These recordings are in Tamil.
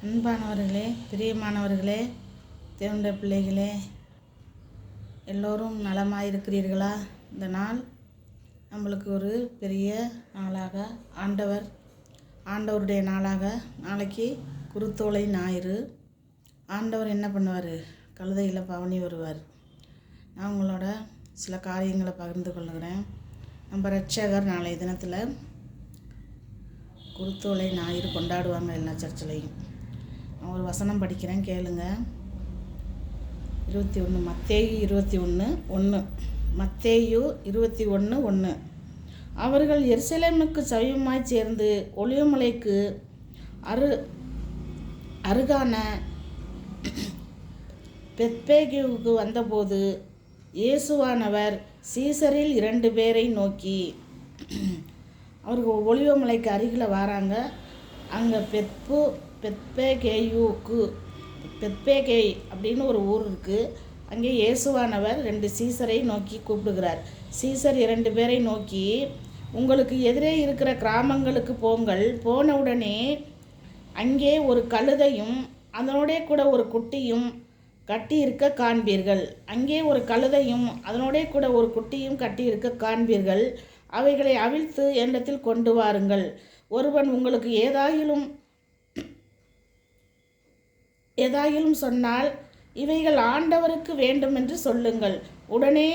அன்பானவர்களே, பிரியமானவர்களே, தேவனுடைய பிள்ளைகளே, எல்லோரும் நலமாயிருக்கிறீர்களா? இந்த நாள் நம்மளுக்கு ஒரு பெரிய நாளாக ஆண்டவருடைய நாளாக, நாளைக்கு குருத்தோலை ஞாயிறு. ஆண்டவர் என்ன பண்ணுவார்? கழுதையில் பவனி வருவார். நான் உங்களோட சில காரியங்களை பகிர்ந்து கொள்ளுகிறேன். நம்ம இரட்சகர் நாளைய தினத்தில் குருத்தோலை ஞாயிறு கொண்டாடுவாங்க எல்லா சர்ச்சிலையும். நான் ஒரு வசனம் படிக்கிறேன், கேளுங்க. 21 மத்தேயு 21:1. மத்தேயு 21:1. அவர்கள் எருசலேமுக்கு சமீபமாய் சேர்ந்து ஒலிவமலைக்கு அருகான பெத்பேகுவுக்கு வந்தபோது இயேசுவானவர் சீசரில் 2 பேரை நோக்கி, அவர்கள் ஒலிவமலைக்கு அருகில் வராங்க. அங்கே பெத்பேகே அப்படின்னு ஒரு ஊர் இருக்குது. அங்கே இயேசுவானவர் 2 சீசரை நோக்கி கூப்பிடுகிறார். சீசர் 2 பேரை நோக்கி, உங்களுக்கு எதிரே இருக்கிற கிராமங்களுக்கு போங்கள். போனவுடனே அங்கே ஒரு கழுதையும் அதனோடே கூட ஒரு குட்டியும் கட்டியிருக்க காண்பீர்கள். அங்கே ஒரு கழுதையும் அதனோடே கூட ஒரு குட்டியும் கட்டியிருக்க காண்பீர்கள். அவைகளை அவிழ்த்து என்னிடத்தில் கொண்டு வாருங்கள். ஒருவன் உங்களுக்கு ஏதாயிலும் சொன்னால், இவைகள் ஆண்டவருக்கு வேண்டும் என்று சொல்லுங்கள், உடனே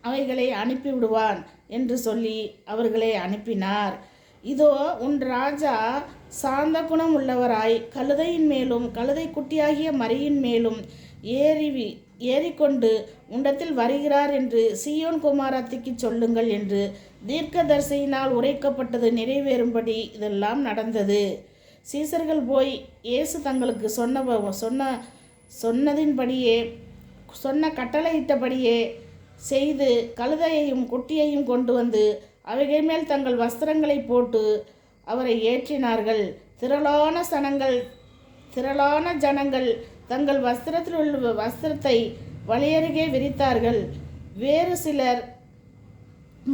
அவைகளை அனுப்பிவிடுவான் என்று சொல்லி அவர்களை அனுப்பினார். இதோ உன் ராஜா சாந்த குணம் உள்ளவராய் கழுதையின் மேலும் கழுதை குட்டியாகிய மரியின் மேலும் ஏறிக்கொண்டு உண்டத்தில் வருகிறார் என்று சீயோன் குமாரத்திக்கு சொல்லுங்கள் என்று தீர்க்கதரிசியினால் உரைக்கப்பட்டது நிறைவேறும்படி இதெல்லாம் நடந்தது. சீசர்கள் போய் இயேசு தங்களுக்கு சொன்னதின்படியே சொன்ன கட்டளையிட்டபடியே செய்து கழுதையையும் குட்டியையும் கொண்டு வந்து அவைகள் மேல் தங்கள் வஸ்திரங்களை போட்டு அவரை ஏற்றினார்கள். திரளான ஜனங்கள் தங்கள் வஸ்திரத்தில் உள்ள வஸ்திரத்தை வழியருகே விரித்தார்கள். வேறு சிலர்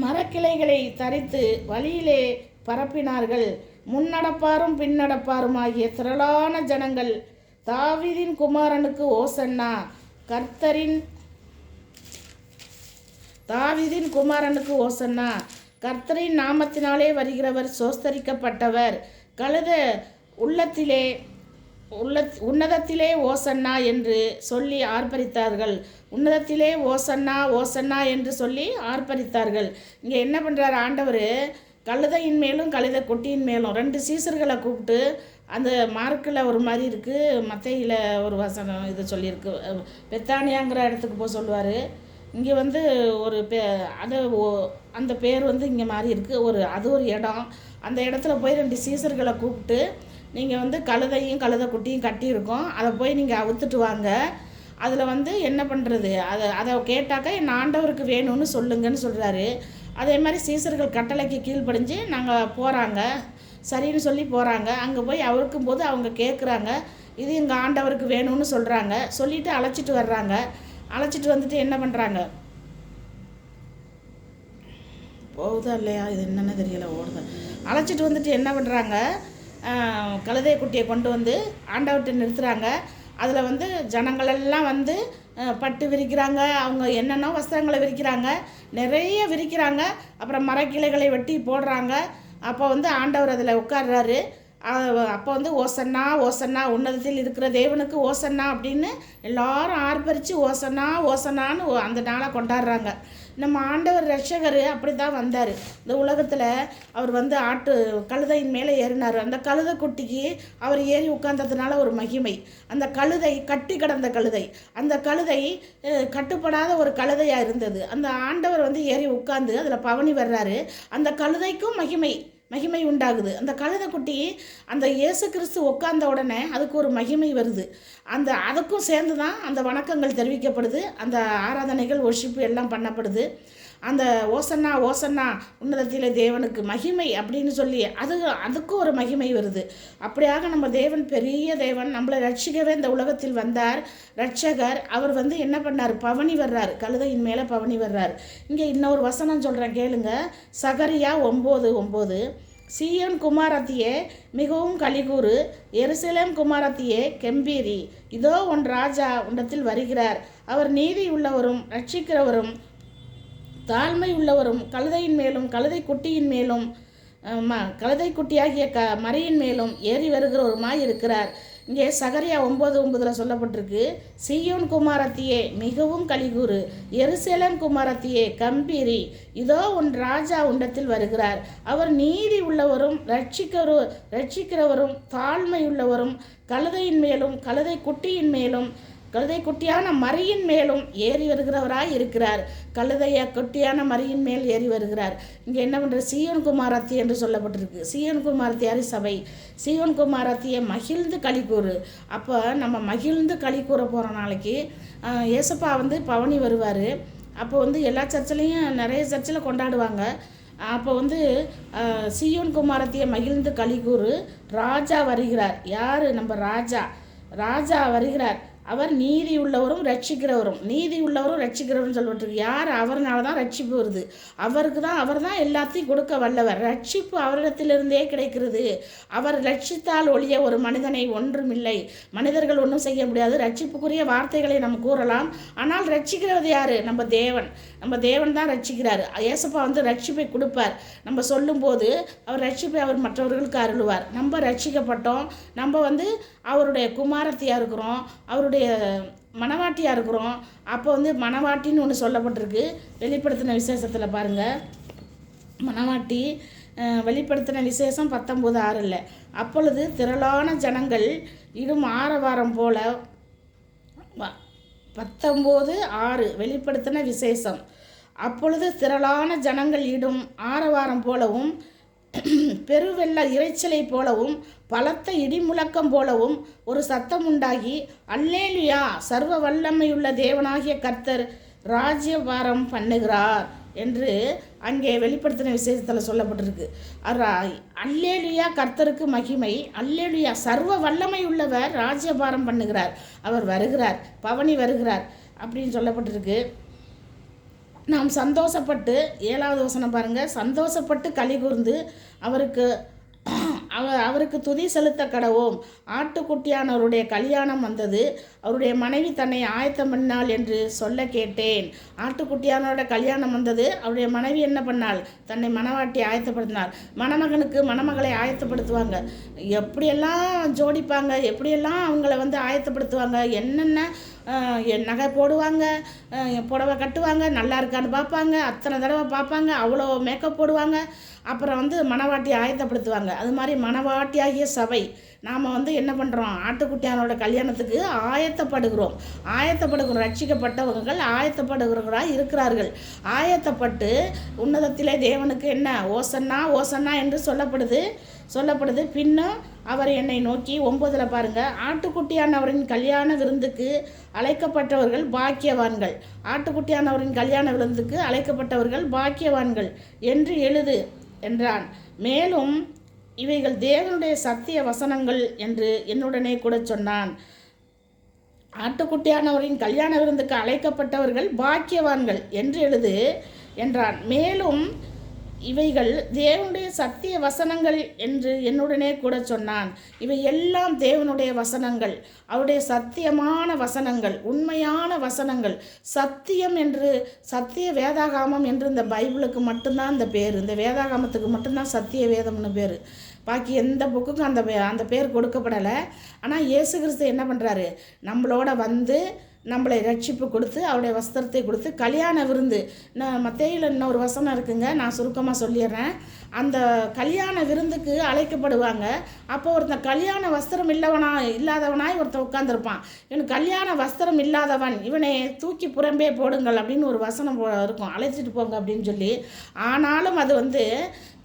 மரக்கிளைகளை தரித்து வழியிலே பரப்பினார்கள். முன்னடப்பாரும் பின்னடப்பாரும் ஆகிய திரளான ஜனங்கள், தாவீதின் குமாரனுக்கு ஓசன்னா, தாவீதின் குமாரனுக்கு ஓசன்னா, கர்த்தரின் நாமத்தினாலே வருகிறவர் சோஸ்தரிக்கப்பட்டவர், கழுத உன்னதத்திலே ஓசன்னா என்று சொல்லி ஆர்ப்பரித்தார்கள். உன்னதத்திலே ஓசன்னா ஓசன்னா என்று சொல்லி ஆர்ப்பரித்தார்கள். இங்கே என்ன பண்ணுறார் ஆண்டவர்? கழுதையின் மேலும் கழுதை குட்டியின் மேலும் 2 சீசர்களை கூப்பிட்டு, அந்த மார்க்கில் ஒரு மாதிரி இருக்குது, மத்தேயில ஒரு வசனம் இது சொல்லியிருக்கு, பெத்தானியாங்கிற இடத்துக்கு போக சொல்லுவார். இங்கே ஒரு அந்த பேர் இங்கே மாதிரி இருக்குது, அது ஒரு இடம். அந்த இடத்துல போய் 2 சீசர்களை கூப்பிட்டு, நீங்கள் கழுதையும் கழுதை குட்டியும் கட்டியிருக்கோம், அதை போய் நீங்கள் அவுத்துட்டு வாங்க. அதில் என்ன பண்ணுறது, அதை கேட்டாக்கா என் ஆண்டவருக்கு வேணும்னு சொல்லுங்கன்னு சொல்கிறாரு. அதே மாதிரி சீசர்கள் கட்டளைக்கு கீழ்ப்படிஞ்சு நாங்கள் போகிறாங்க, சரின்னு சொல்லி போகிறாங்க. அங்கே போய் அவருக்கும் போது அவங்க கேட்குறாங்க, இது எங்கள் ஆண்டவருக்கு வேணும்னு சொல்கிறாங்க. சொல்லிவிட்டு அழைச்சிட்டு வர்றாங்க. அழைச்சிட்டு வந்துட்டு என்ன பண்ணுறாங்க, போகுதா இல்லையா இது என்னென்னு தெரியல, ஓடுது. அழைச்சிட்டு வந்துட்டு என்ன பண்ணுறாங்க, கழுதை குட்டியை கொண்டு வந்து ஆண்டவர்கிட்ட நிறுத்துகிறாங்க. அதில் ஜனங்களெல்லாம் பட்டு விரிக்கிறாங்க, அவங்க என்னென்ன வஸ்திரங்களை விரிக்கிறாங்க, நிறைய விரிக்கிறாங்க. அப்புறம் மரக்கிளைகளை வெட்டி போடுறாங்க. அப்போ ஆண்டவர் அதில் உட்கார்றாரு. அப்போ ஓசன்னா ஓசன்னா, உன்னதத்தில் இருக்கிற தேவனுக்கு ஓசன்னா அப்படின்னு எல்லாரும் ஆர்ப்பரித்து ஓசன்னா ஓசன்னான்னு அந்த நாளை கொண்டாடுறாங்க. நம்ம ஆண்டவர் ரட்சகர் அப்படி தான் வந்தார் இந்த உலகத்தில். அவர் கழுதையின் மேலே ஏறினார். அந்த கழுதை குட்டிக்கு அவர் ஏறி உட்கார்ந்ததுனால ஒரு மகிமை. அந்த கழுதை கட்டி கிடந்த கழுதை, அந்த கழுதை கட்டுப்படாத ஒரு கழுதையாக இருந்தது. அந்த ஆண்டவர் ஏறி உட்கார்ந்து அதில் பவனி வர்றாரு. அந்த கழுதைக்கும் மகிமை உண்டாகுது. அந்த கழுதை குட்டி அந்த இயேசு கிறிஸ்து உட்கார்ந்த உடனே அதுக்கு ஒரு மகிமை வருது. அதுக்கும் சேர்ந்து தான் அந்த வணக்கங்கள் தெரிவிக்கப்படுது, அந்த ஆராதனைகள் ஒர்ஷிப்பு எல்லாம் பண்ணப்படுது. அந்த ஓசன்னா ஓசன்னா உன்னதத்திலே தேவனுக்கு மகிமை அப்படின்னு சொல்லி அதுக்கும் ஒரு மகிமை வருது. அப்படியாக நம்ம தேவன் பெரிய தேவன், நம்மளை ரட்சிக்கவே இந்த உலகத்தில் வந்தார் ரட்சகர். அவர் என்ன பண்ணார், பவனி வர்றார், கழுதையின் மேலே பவனி வர்றார். இங்கே இன்னொரு வசனம் சொல்கிறேன் கேளுங்க. சகரியா 9:9. சீயோன் குமாரத்தியே மிகவும் கலிகூறு, எருசலேம் குமாரத்தியே கெம்பீரி. இதோ உன் ராஜா உன்னிடத்தில் வருகிறார். அவர் நீதி உள்ளவரும் ரட்சிக்கிறவரும் தாழ்மை உள்ளவரும் கழுதையின் மேலும் கழுதை குட்டியின் மேலும் கழுதை குட்டியாகிய மரியின் மேலும் ஏறி வருகிறவருமாய் இருக்கிறார். இங்கே சகரியா 9:9 சொல்லப்பட்டிருக்கு, சீயோன் குமாரத்தியே மிகவும் கலிகூறு, எருசலேம் குமாரத்தியே கம்பீரி. இதோ உன் ராஜா உண்டத்தில் வருகிறார். அவர் நீதி உள்ளவரும் ரட்சிக்கிறவரும் தாழ்மை உள்ளவரும் கழுதையின் மேலும் கழுதை குட்டியின் மேலும் கழுதை குட்டியான மரியின் மேலும் ஏறி வருகிறவராய் இருக்கிறார். குட்டியான மரியின் மேல் ஏறி வருகிறார். இங்கே என்ன பண்ணுற, சீயோன் குமாரத்தி என்று சொல்லப்பட்டிருக்கு. சீயோன் குமாரத்தியாரி சபை. சீயோன் குமாரத்தியை மகிழ்ந்து களிக்கூறு. அப்போ நம்ம மகிழ்ந்து களிக்கூற போகிற நாளைக்கு ஏசப்பா பவனி வருவார். அப்போ எல்லா சர்ச்சிலையும் நிறைய சர்ச்சில் கொண்டாடுவாங்க. அப்போ சீயோன் குமாரத்தியை மகிழ்ந்து களிக்கூறு. ராஜா வருகிறார். யார்? நம்ம ராஜா வருகிறார். அவர் நீதி உள்ளவரும் ரட்சிக்கிறவரும் சொல்லப்பட்டிருக்கு. யார்? அவர்னால தான் ரட்சிப்பு வருது. அவர் தான் எல்லாத்தையும் கொடுக்க வல்லவர். ரட்சிப்பு அவரிடத்திலிருந்தே கிடைக்கிறது. அவர் ரட்சித்தால் ஒழிய ஒரு மனிதனை ஒன்றுமில்லை. மனிதர்கள் ஒன்றும் செய்ய முடியாது. ரட்சிப்புக்குரிய வார்த்தைகளை நம்ம கூறலாம். ஆனால் ரட்சிக்கிறது யார்? நம்ம தேவன் தான் ரட்சிக்கிறார். ஏசப்பா ரட்சிப்பை கொடுப்பார். நம்ம சொல்லும்போது அவர் ரட்சிப்பை அவர் மற்றவர்களுக்கு அருளுவார். நம்ம ரட்சிக்கப்பட்டோம். நம்ம அவருடைய குமாரத்தியாக இருக்கிறோம், அவருடைய மணவாட்டியாக இருக்கிறோம். அப்போ மணவாட்டின்னு ஒன்று சொல்லப்பட்டிருக்கு. வெளிப்படுத்தின விசேஷத்தில் பாருங்கள், மணவாட்டி வெளிப்படுத்தின விசேஷம் 19:6. அப்பொழுது திரளான ஜனங்கள் இடும் ஆரவாரம் போல 19:6 வெளிப்படுத்தின விசேஷம். அப்பொழுது திரளான ஜனங்கள் இடும் ஆரவாரம் போலவும் பெருவெள்ள இறைச்சலை போலவும் பலத்த இடிமுழக்கம் போலவும் ஒரு சத்தம் உண்டாகி, அல்லேலுயா, சர்வ வல்லமையுள்ள தேவனாகிய கர்த்தர் ராஜ்யபாரம் பண்ணுகிறார் என்று அங்கே வெளிப்படுத்தின விசேஷத்தில் சொல்லப்பட்டிருக்கு. அல்லேலுயா, கர்த்தருக்கு மகிமை, அல்லேலுயா, சர்வ வல்லமை உள்ளவர் ராஜ்யபாரம் பண்ணுகிறார், அவர் வருகிறார், பவனி வருகிறார் அப்படின்னு சொல்லப்பட்டிருக்கு. நாம் சந்தோஷப்பட்டு 7வது வசனம் பாருங்கள், சந்தோஷப்பட்டு களி கூர்ந்து அவருக்கு துதி செலுத்த கடவோம். ஆட்டுக்குட்டியானவருடைய கல்யாணம் வந்தது, அவருடைய மனைவி தன்னை ஆயத்தம் பண்ணாள் என்று சொல்ல கேட்டேன். ஆட்டுக்குட்டியானவரோட கல்யாணம் வந்தது, அவருடைய மனைவி என்ன பண்ணாள்? தன்னை மணவாட்டி ஆயத்தப்படுத்தினாள். மணமகனுக்கு மணமகளை ஆயத்தப்படுத்துவாங்க. எப்படியெல்லாம் ஜோடிப்பாங்க, எப்படியெல்லாம் அவங்கள ஆயத்தப்படுத்துவாங்க, என்னென்ன நகை போடுவாங்க, புடவை கட்டுவாங்க, நல்லா இருக்கான்னு பார்ப்பாங்க, அத்தனை தடவை பார்ப்பாங்க, அவ்வளோ மேக்கப் போடுவாங்க. அப்புறம் மணவாட்டி ஆயத்தப்படுத்துவாங்க. அது மாதிரி மணவாட்டியாகிய சபை நாம் என்ன பண்ணுறோம்? ஆட்டுக்குட்டியானோட கல்யாணத்துக்கு ஆயத்தப்படுகிறோம். ரட்சிக்கப்பட்டவர்கள் ஆயத்தப்படுகிறவர்களாக இருக்கிறார்கள். ஆயத்தப்பட்டு உன்னதத்திலே தேவனுக்கு என்ன ஓசன்னா ஓசன்னா என்று சொல்லப்படுது. பின்னும் அவர் என்னை நோக்கி 9 பாருங்கள், ஆட்டுக்குட்டியானவரின் கல்யாண விருந்துக்கு அழைக்கப்பட்டவர்கள் பாக்கியவான்கள். ஆட்டுக்குட்டியானவரின் கல்யாண விருந்துக்கு அழைக்கப்பட்டவர்கள் பாக்கியவான்கள் என்று எழுது என்றான். மேலும் இவைகள் தேவனுடைய சத்திய வசனங்கள் என்று என்னுடனே கூட சொன்னான். ஆட்டுக்குட்டியானவரின் கல்யாண விருந்துக்கு அழைக்கப்பட்டவர்கள் பாக்கியவான்கள் என்று எழுது என்றான். மேலும் இவைகள் தேவனுடைய சத்திய வசனங்கள் என்று என்னுடனே கூட சொன்னான். இவை எல்லாம் தேவனுடைய வசனங்கள், அவருடைய சத்தியமான வசனங்கள், உண்மையான வசனங்கள். சத்தியம் என்று சத்திய வேதாகாமம் என்று இந்த பைபிளுக்கு மட்டும்தான் இந்த பேர். இந்த வேதாகாமத்துக்கு மட்டும்தான் சத்திய வேதம்னு பேர். பாக்கி எந்த புக்குக்கும் அந்த பேர் கொடுக்கப்படலை. ஆனால் இயேசு கிறிஸ்து என்ன பண்ணுறாரு? நம்மளோட நம்மளை ரட்சிப்பு கொடுத்து அவருடைய வஸ்திரத்தை கொடுத்து கல்யாண விருந்து. மத்தேயுல இன்னொரு வசனம் இருக்குங்க, நான் சுருக்கமாக சொல்லிடுறேன். அந்த கல்யாண விருந்துக்கு அழைக்கப்படுவாங்க. அப்போ ஒருத்தன் கல்யாண வஸ்திரம் இல்லாதவனாய் ஒருத்தன் உட்காந்துருப்பான். இவனுக்கு கல்யாண வஸ்திரம் இல்லாதவன், இவனை தூக்கி புறம்பே போடுங்கள் அப்படின்னு ஒரு வசனம் இருக்கும், அழைச்சிட்டு போங்க அப்படின்னு சொல்லி. ஆனாலும் அது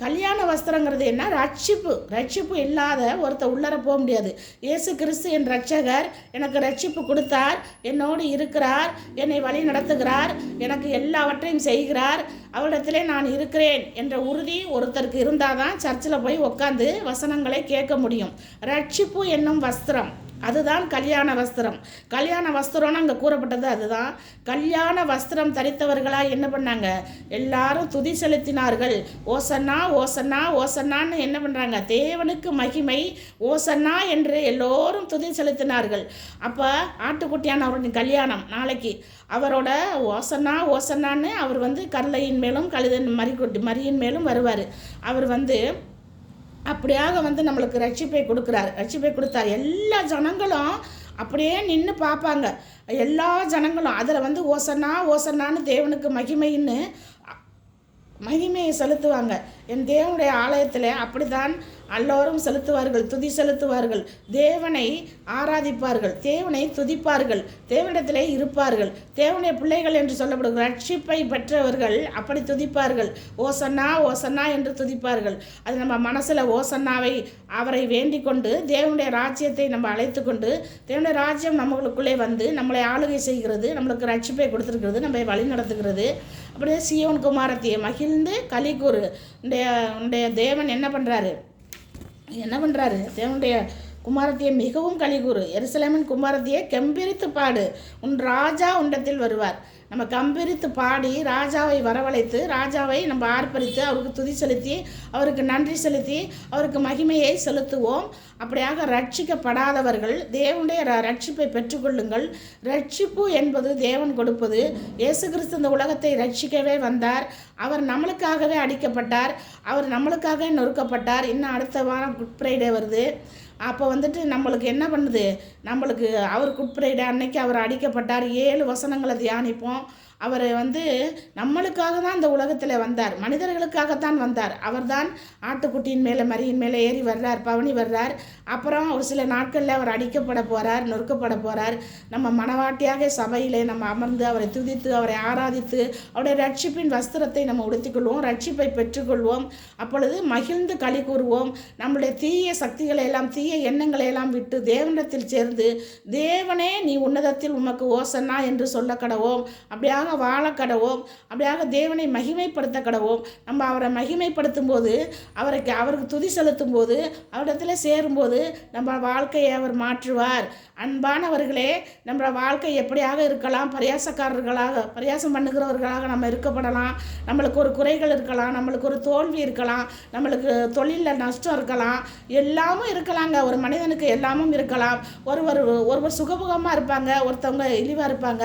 கல்யாண வஸ்திரங்கிறது என்ன? ரட்சிப்பு இல்லாத ஒருத்தர் உள்ளர போக முடியாது. இயேசு கிறிஸ்து என் ரட்சகர், எனக்கு ரட்சிப்பு கொடுத்தார், என்னோடு இருக்கிறார், என்னை வழி நடத்துகிறார், எனக்கு எல்லாவற்றையும் செய்கிறார், அவரிடத்திலே நான் இருக்கிறேன் என்ற உறுதி ஒருத்தருக்கு இருந்தால் தான் சர்ச்சில் போய் உட்காந்து வசனங்களை கேட்க முடியும். ரட்சிப்பு என்னும் வஸ்திரம், அதுதான் கல்யாண வஸ்திரம். கல்யாண வஸ்திரம்னு அங்கே கூறப்பட்டது அதுதான். கல்யாண வஸ்திரம் தரித்தவர்களாக என்ன பண்ணாங்க? எல்லாரும் துதி செலுத்தினார்கள். ஓசன்னா ஓசன்னா ஓசன்னான்னு என்ன பண்ணுறாங்க? தேவனுக்கு மகிமை, ஓசன்னா என்று எல்லோரும் துதி செலுத்தினார்கள். அப்போ ஆட்டுக்குட்டியான அவருடைய கல்யாணம் நாளைக்கு. அவரோட ஓசன்னா ஓசன்னான்னு அவர் கல்லையின் மேலும் கழுதன் மரியின் மேலும் வருவார். அவர் அப்படியாக நம்மளுக்கு ரட்சிப்பை கொடுத்தார். எல்லா ஜனங்களும் அப்படியே நின்று பார்ப்பாங்க. எல்லா ஜனங்களும் அதில் ஓசன்னா ஓசன்னான்னு தேவனுக்கு மகிமையை செலுத்துவாங்க. என் தேவனுடைய ஆலயத்தில் அப்படித்தான் எல்லோரும் செலுத்துவார்கள், துதி செலுத்துவார்கள், தேவனை ஆராதிப்பார்கள், தேவனை துதிப்பார்கள், தேவனிடத்திலே இருப்பார்கள். தேவனுடைய பிள்ளைகள் என்று சொல்லப்படுகிற ரட்சிப்பை பெற்றவர்கள் அப்படி துதிப்பார்கள். ஓசன்னா ஓசன்னா என்று துதிப்பார்கள். அது நம்ம மனசில் ஓசன்னாவை அவரை வேண்டிக் கொண்டு தேவனுடைய ராஜ்யத்தை நம்ம அழைத்து கொண்டு தேவனுடைய ராஜ்யம் நம்மளுக்குள்ளே நம்மளை ஆளுகை செய்கிறது, நம்மளுக்கு ரட்சிப்பை கொடுத்துருக்கிறது, நம்மை வழி நடத்துகிறது. அப்படியே சீயோன் குமாரத்தியை மகிழ்ந்து களிகூறு. உடைய தேவன் என்ன பண்ணுறாரு? தேவனுடைய குமாரத்தியை மிகவும் களிகூறு. எருசலேமின் குமாரத்தியை கம்பீரித்து பாடு, உன் ராஜா உண்டத்தில் வருவார். நம்ம கம்பீரித்து பாடி ராஜாவை வரவழைத்து ராஜாவை நம்ம ஆர்ப்பரித்து அவருக்கு துதி செலுத்தி அவருக்கு நன்றி செலுத்தி அவருக்கு மகிமையை செலுத்துவோம். அப்படியாக ரட்சிக்கப்படாதவர்கள் தேவனுடைய ரட்சிப்பை பெற்றுக்கொள்ளுங்கள். ரட்சிப்பு என்பது தேவன் கொடுப்பது. இயேசு கிறிஸ்து இந்த உலகத்தை ரட்சிக்கவே வந்தார். அவர் நம்மளுக்காகவே அடிக்கப்பட்டார், அவர் நம்மளுக்காக நொறுக்கப்பட்டார். இன்னும் அடுத்த வாரம் குட் ஃப்ரைடே வருது. அப்போ நம்மளுக்கு என்ன பண்ணுது? நம்மளுக்கு அவர் குட் ஃப்ரைடே அன்னைக்கு அவர் அடிக்கப்பட்டார். 7 வசனங்களை தியானிப்போம். அவர் நம்மளுக்காக தான் இந்த உலகத்தில் வந்தார், மனிதர்களுக்காகத்தான் வந்தார். அவர் தான் ஆட்டுக்குட்டியின் மேலே மரியின் மேலே ஏறி வர்றார், பவனி வர்றார். அப்புறம் ஒரு சில நாட்களில் அவர் அடிக்கப்பட போகிறார், நொறுக்கப்பட போகிறார். நம்ம மனவாட்டியாக சபையிலே நம்ம அமர்ந்து அவரை துதித்து அவரை ஆராதித்து அவருடைய ரட்சிப்பின் வஸ்திரத்தை நம்ம உடுத்திக்கொள்வோம், ரட்சிப்பை பெற்றுக்கொள்வோம். அப்பொழுது மகிழ்ந்து களி கூறுவோம். நம்முடைய தீய சக்திகளை எல்லாம் தீய எண்ணங்களை எல்லாம் விட்டு தேவனிடத்தில் சேர்ந்து தேவனே நீ உன்னதத்தில் உமக்கு ஓசன்னா என்று சொல்ல கடவோம். அப்படியாக வாழ கடவோம். அப்படியாக தேவனை மகிமைப்படுத்த கடவோம். நம்ம அவரை மகிமைப்படுத்தும் போது அவருக்கு துதி செலுத்தும் போது அவரிடத்துல சேரும்போது நம்ம வாழ்க்கையை அவர் மாற்றுவார். அன்பானவர்களே, நம்ம வாழ்க்கை எப்படியாக இருக்கலாம்? பரியாசம் பண்ணுகிறவர்களாக நம்ம இருக்கப்படலாம். நம்மளுக்கு ஒரு குறைகள் இருக்கலாம், நம்மளுக்கு ஒரு தோல்வி இருக்கலாம், நம்மளுக்கு தொழிலில் நஷ்டம் இருக்கலாம், எல்லாமும் இருக்கலாங்க. ஒரு மனிதனுக்கு எல்லாமும் இருக்கலாம். ஒருவர் சுகமுகமாக இருப்பாங்க, ஒருத்தவங்க இழிவாக இருப்பாங்க,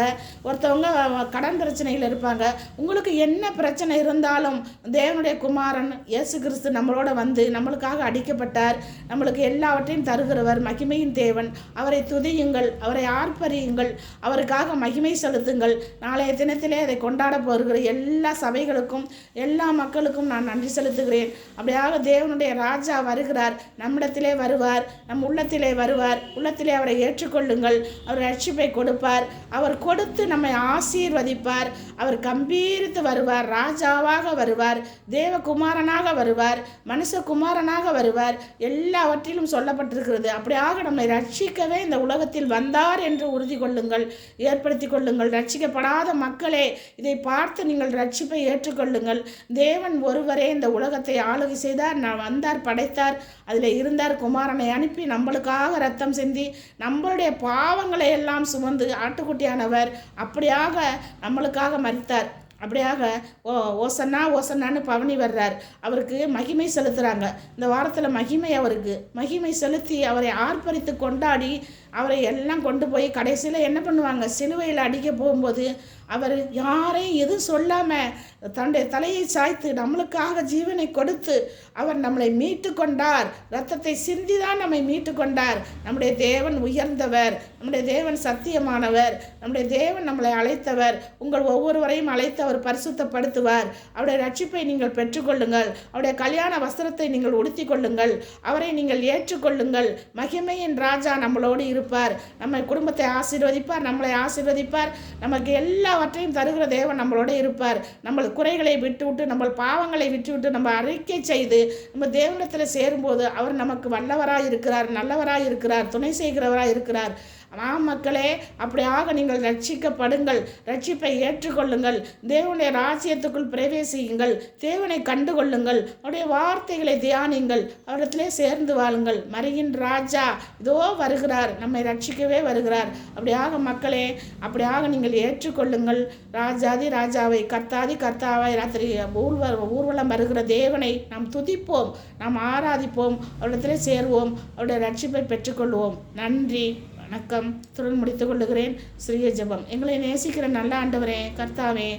ஒருத்தவங்க கடன் பிரச்சனையில் இருப்பாங்க. உங்களுக்கு என்ன பிரச்சனை இருந்தாலும் தேவனுடைய குமாரன் இயேசு கிறிஸ்து நம்மளோட நம்மளுக்காக அடிக்கப்பட்டார். நம்மளுக்கு எல்லாவற்றையும் தருகிறவர் மகிமையின் தேவன். அவரை துதியுங்கள், அவரை ஆர்ப்பரியுங்கள், அவருக்காக மகிமை செலுத்துங்கள். நாளைய தினத்திலே அதை கொண்டாட போகிற எல்லா சபைகளுக்கும் எல்லா மக்களுக்கும் நான் நன்றி செலுத்துகிறேன். அப்படியாக தேவனுடைய ராஜா வருகிறார், நம்மிடத்திலே வருவார், நம் உள்ளத்திலே வருவார். உள்ளத்திலே அவரை ஏற்றுக்கொள்ளுங்கள். அவர் ரட்சிப்பை கொடுப்பார். அவர் கொடுத்து நம்மை ஆசீர்வதிப்பார். அவர் கம்பீரித்து வருவார், ராஜாவாக வருவார், தேவகுமாரனாக வருவார், மனுஷகுமாரனாக வருவார். எல்லாவற்றிலும் சொல்லப்பட்டிருக்கிறது. அப்படியாக நம்மை ரட்சிக்கவே இந்த உலகத்தில் வந்தார் என்று உறுதி கொள்ளுங்கள், ஏற்படுத்தி கொள்ளுங்கள். ரட்சிக்கப்படாத மக்களே, இதை பார்த்து நீங்கள் ரட்சிப்பை ஏற்றுக்கொள்ளுங்கள். தேவன் ஒருவரே இந்த உலகத்தை ஆளுகை செய்தார், வந்தார், படைத்தார், அதில் இருந்தார், குமாரனை அனுப்பி நம்மளுக்காக ரத்தம் சிந்தி நம்மளுடைய பாவங்களை எல்லாம் சுமந்து ஆட்டுக்குட்டியானவர் அப்படியாக நம்மளுக்காக மரித்தார். அப்படியாக ஓசன்னா ஓசன்னான்னு பவனி வர்றார். அவருக்கு மகிமை செலுத்துகிறாங்க. இந்த வாரத்தில் அவருக்கு மகிமை செலுத்தி அவரை ஆர்ப்பரித்து கொண்டாடி அவரை எல்லாம் கொண்டு போய் கடைசியில் என்ன பண்ணுவாங்க? சிலுவையில் அடிக்க போகும்போது அவர் யாரையும் எதுவும் சொல்லாமல் தன்னுடைய தலையை சாய்த்து நம்மளுக்காக ஜீவனை கொடுத்து அவர் நம்மளை மீட்டு கொண்டார். இரத்தத்தை சிந்திதான் நம்மை மீட்டு கொண்டார். நம்முடைய தேவன் உயர்ந்தவர், நம்முடைய தேவன் சத்தியமானவர், நம்முடைய தேவன் நம்மளை அழைத்தவர். உங்கள் ஒவ்வொருவரையும் அழைத்தவர் பரிசுத்தப்படுத்துவார். அவருடைய ரட்சிப்பை நீங்கள் பெற்றுக்கொள்ளுங்கள். அவருடைய கல்யாண வஸ்திரத்தை நீங்கள் உடுத்தி கொள்ளுங்கள். அவரை நீங்கள் ஏற்றுக்கொள்ளுங்கள். மகிமையின் ராஜா நம்மளோடு இருப்பார். நம்ம குடும்பத்தை ஆசீர்வதிப்பார், நம்மளை ஆசீர்வதிப்பார். நமக்கு எல்லாவற்றையும் தருகிற தேவன் நம்மளோட இருப்பார். நம்ம குறைகளை விட்டுவிட்டு நம்ம பாவங்களை விட்டுவிட்டு நம்ம அறிக்கை செய்து நம்ம தேவனிடத்தில் சேரும்போது அவர் நமக்கு வல்லவராய் இருக்கிறார், நல்லவராய் இருக்கிறார், துணை செய்கிறவராய் இருக்கிறார். மக்களே, அப்படியாக நீங்கள் ரட்சிக்கப்படுங்கள், ரட்சிப்பை ஏற்றுக்கொள்ளுங்கள், தேவனுடைய ராஜ்யத்துக்குள் பிரவேசியுங்கள், தேவனை கண்டுகொள்ளுங்கள், அவருடைய வார்த்தைகளை தியானிங்கள், அவரிடத்திலே சேர்ந்து வாழுங்கள். மரியின் ராஜா இதோ வருகிறார், நம்மை ரட்சிக்கவே வருகிறார். அப்படியாக மக்களே, அப்படியாக நீங்கள் ஏற்றுக்கொள்ளுங்கள். ராஜாதி ராஜாவை, கர்த்தாதி கர்த்தாவை, ராத்திரி ஊர்வலம் வருகிற தேவனை நாம் துதிப்போம், நாம் ஆராதிப்போம், அவரிடத்திலே சேர்வோம், அவருடைய ரட்சிப்பை பெற்றுக்கொள்வோம். நன்றி, வணக்கம். துடன் முடித்துக் கொள்ளுகிறேன். சிறிய ஜெபம். எங்களை நேசிக்கிற நல்ல ஆண்டவரே, கர்த்தாவே,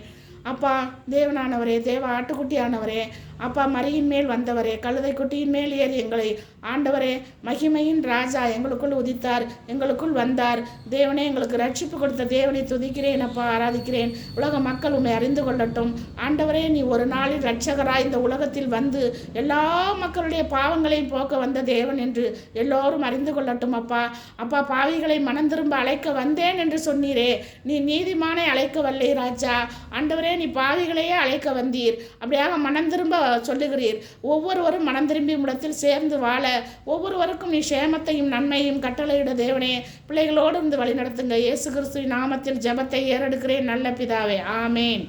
அப்பா, தேவனானவரே, தேவ ஆட்டுக்குட்டியானவரே, அப்பா, மரியின் மேல் வந்தவரே, கழுதை குட்டியின் மேல் ஏறி எங்களை ஆண்டவரே, மகிமையின் ராஜா எங்களுக்குள் உதித்தார், எங்களுக்குள் வந்தார். தேவனே, எங்களுக்கு ரட்சிப்பு கொடுத்த தேவனை துதிக்கிறேன் அப்பா, ஆராதிக்கிறேன். உலக மக்கள் உண்மை அறிந்து கொள்ளட்டும். ஆண்டவரே, நீ ஒரு நாளில் இரட்சகராய் இந்த உலகத்தில் வந்து எல்லா மக்களுடைய பாவங்களையும் போக்க வந்த தேவன் என்று எல்லோரும் அறிந்து கொள்ளட்டும் அப்பா. அப்பா, பாவிகளை மனம் திரும்ப அழைக்க வந்தேன் என்று சொன்னீரே, நீ நீதிமானை அழைக்கவில்லை ராஜா. ஆண்டவரே, நீ பாவிகளையே அழைக்க வந்தீர். அப்படியாக மனம் திரும்ப சொல்லுகிறீர். ஒவ்வொருவரும் மனம் திரும்பி இடத்தில் சேர்ந்து வாழ ஒவ்வொருவருக்கும் நீ சேமத்தையும் நன்மையும் கட்டளையிட தேவனே, பிள்ளைகளோடு இருந்து வழி நடத்துங்க. இயேசு கிறிஸ்துவின் நாமத்தில் ஜெபத்தை ஏறெடுக்கிறேன் நல்ல பிதாவே, ஆமேன்.